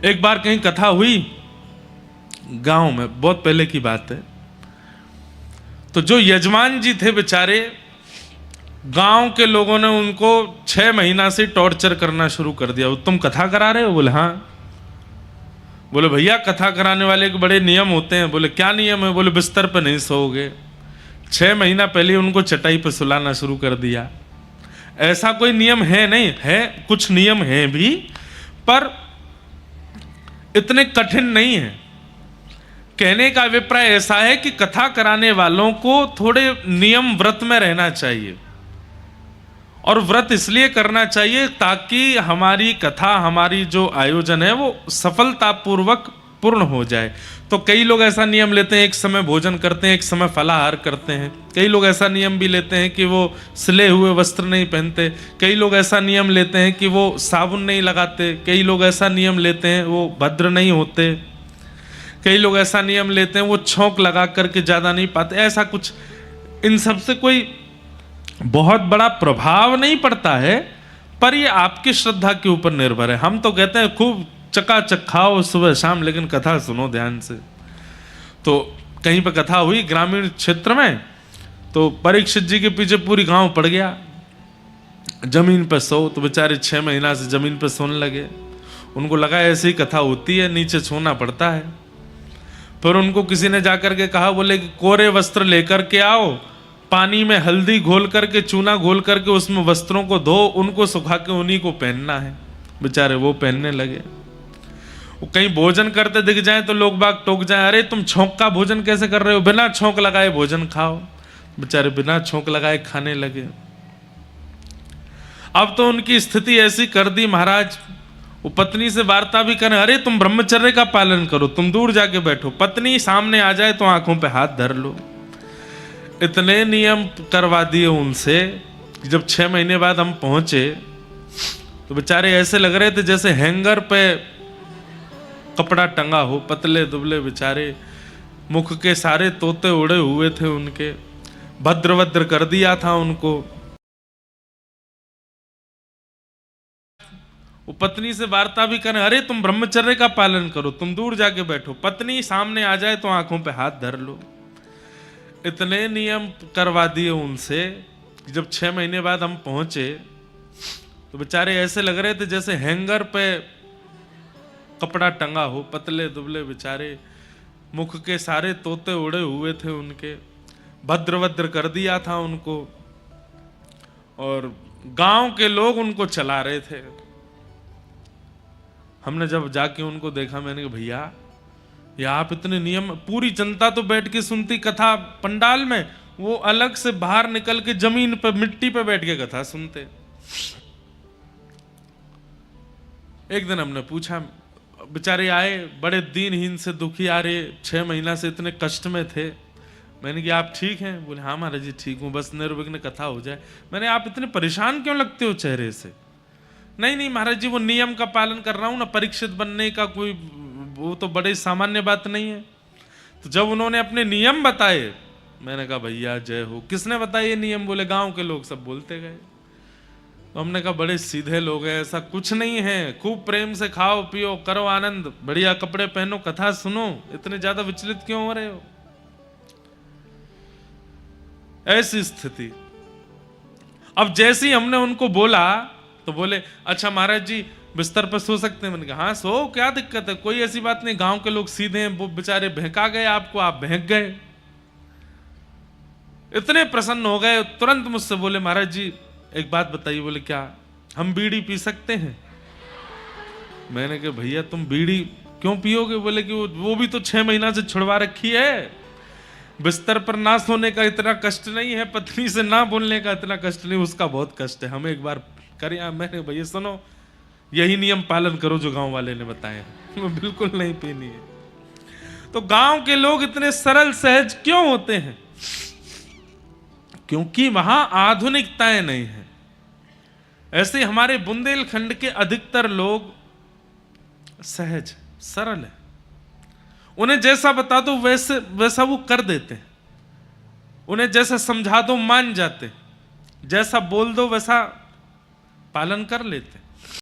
एक बार कहीं कथा हुई गांव में, बहुत पहले की बात है। तो जो यजमान जी थे बेचारे, गांव के लोगों ने उनको 6 महीना से टॉर्चर करना शुरू कर दिया। तुम कथा करा रहे हो? बोले हाँ। बोले भैया कथा कराने वाले के बड़े नियम होते हैं। बोले क्या नियम है? बोले बिस्तर पर नहीं सोओगे। 6 महीना पहले उनको चटाई पर सुलाना शुरू कर दिया। ऐसा कोई नियम है नहीं, है कुछ नियम है भी, पर इतने कठिन नहीं है। कहने का अभिप्राय ऐसा है कि कथा कराने वालों को थोड़े नियम व्रत में रहना चाहिए, और व्रत इसलिए करना चाहिए ताकि हमारी कथा, हमारी जो आयोजन है वो सफलतापूर्वक पूर्ण हो जाए। तो कई लोग ऐसा नियम लेते हैं, एक समय भोजन करते हैं, एक समय फलाहार करते हैं। कई लोग ऐसा नियम भी लेते हैं कि वो सिले हुए वस्त्र नहीं पहनते। कई लोग ऐसा नियम लेते हैं कि वो साबुन नहीं लगाते। कई लोग ऐसा नियम लेते हैं वो भद्र नहीं होते। कई लोग ऐसा नियम लेते हैं वो छौंक लगा करके ज़्यादा नहीं पाते। ऐसा कुछ, इन सब से कोई बहुत बड़ा प्रभाव नहीं पड़ता है, पर ये आपकी श्रद्धा के ऊपर निर्भर है। हम तो कहते हैं खूब चकाचक खाओ सुबह शाम, लेकिन कथा सुनो ध्यान से। तो कहीं पर कथा हुई ग्रामीण क्षेत्र में, तो परीक्षित जी के पीछे पूरी गांव पड़ गया, जमीन पर सो। तो बेचारे 6 महीना से जमीन पर सोने लगे। उनको लगा ऐसी कथा होती है, नीचे सोना पड़ता है। फिर उनको किसी ने जाकर के कहा, बोले कि कोरे वस्त्र लेकर के आओ, पानी में हल्दी घोल करके, चूना घोल करके उसमें वस्त्रों को धो, उनको सुखा के उन्हीं को पहनना है। बेचारे वो पहनने लगे। वो कहीं भोजन करते दिख जाए तो लोग बाग टोक जाए, अरे तुम छौंक का भोजन कैसे कर रहे हो, बिना छौंक लगाए भोजन खाओ। बेचारे बिना छौंक लगाए खाने लगे। अब तो उनकी स्थिति ऐसी कर दी महाराज, वो पत्नी से वार्ता भी करें, अरे तुम ब्रह्मचर्य का पालन करो, तुम दूर जाके बैठो, पत्नी सामने आ जाए तो आंखों पे हाथ धर लो। इतने नियम करवा दिए उनसे कि जब 6 महीने बाद हम पहुंचे तो बेचारे ऐसे लग रहे थे जैसे हैंगर पे कपड़ा टंगा हो, पतले दुबले बेचारे, मुख के सारे तोते उड़े हुए थे उनके, भद्र भद्र कर दिया था उनको। वो पत्नी से वार्ता भी करें, अरे तुम ब्रह्मचर्य का पालन करो, तुम दूर जाके बैठो, पत्नी सामने आ जाए तो आंखों पे हाथ धर लो। इतने नियम करवा दिए उनसे कि जब 6 महीने बाद हम पहुंचे तो बेचारे ऐसे लग रहे थे जैसे हैंगर पे कपड़ा टंगा हो, पतले दुबले बेचारे, मुख के सारे तोते उड़े हुए थे उनके, भद्र भद्र कर दिया था उनको, और गांव के लोग उनको चला रहे थे। हमने जब जाके उनको देखा, मैंने कहा भैया ये आप इतने नियम, पूरी जनता तो बैठ के सुनती कथा पंडाल में, वो अलग से बाहर निकल के जमीन पे मिट्टी पे बैठ के कथा सुनते। एक दिन हमने पूछा, बेचारे आए बड़े दीनहीन से, दुखी आ रहे, 6 महीना से इतने कष्ट में थे। मैंने कहा आप ठीक हैं? बोले हाँ महाराज जी ठीक हूँ, बस निर्विघ्न कथा हो जाए। मैंने आप इतने परेशान क्यों लगते हो चेहरे से? नहीं नहीं महाराज जी वो नियम का पालन कर रहा हूँ ना, परीक्षित बनने का कोई वो तो बड़ी सामान्य बात नहीं है। तो जब उन्होंने अपने नियम बताए, मैंने कहा भैया जय हो। किसने बताए ये नियम? बोले गांव के लोग सब बोलते गए। तो हमने कहा बड़े सीधे लोग हैं, ऐसा कुछ नहीं है, खूब प्रेम से खाओ पियो, करो आनंद, बढ़िया कपड़े पहनो, कथा सुनो, इतने ज्यादा विचलित क्यों हो रहे हो? ऐसी स्थिति। अब जैसे ही हमने उनको बोला तो बोले अच्छा महाराज जी बिस्तर पर सो सकते हैं? मैंने कहा हाँ सो, क्या दिक्कत है, कोई ऐसी बात नहीं, गांव के लोग सीधे हैं, वो बेचारे बहका गए आपको, आप बहक गए। इतने प्रसन्न हो गए, तुरंत मुझसे बोले महाराज जी एक बात बताइए। बोले क्या? हम बीड़ी पी सकते हैं? मैंने कहा भैया तुम बीड़ी क्यों पियोगे? बोले कि वो भी तो 6 महीना से छुड़वा रखी है, बिस्तर पर ना सोने का इतना कष्ट नहीं है, पत्नी से ना बोलने का इतना कष्ट नहीं, उसका बहुत कष्ट है, हमें एक बार करें। मैंने भैया सुनो, यही नियम पालन करो जो गांव वाले ने बताए हैं, बिल्कुल नहीं पीनी है। तो गांव के लोग इतने सरल सहज क्यों होते हैं? क्योंकि वहां आधुनिकताएं नहीं है। ऐसे हमारे बुंदेलखंड के अधिकतर लोग सहज सरल है, उन्हें जैसा बता दो वैसा वो कर देते हैं, उन्हें जैसा समझा दो मान जाते, जैसा बोल दो वैसा पालन कर लेते।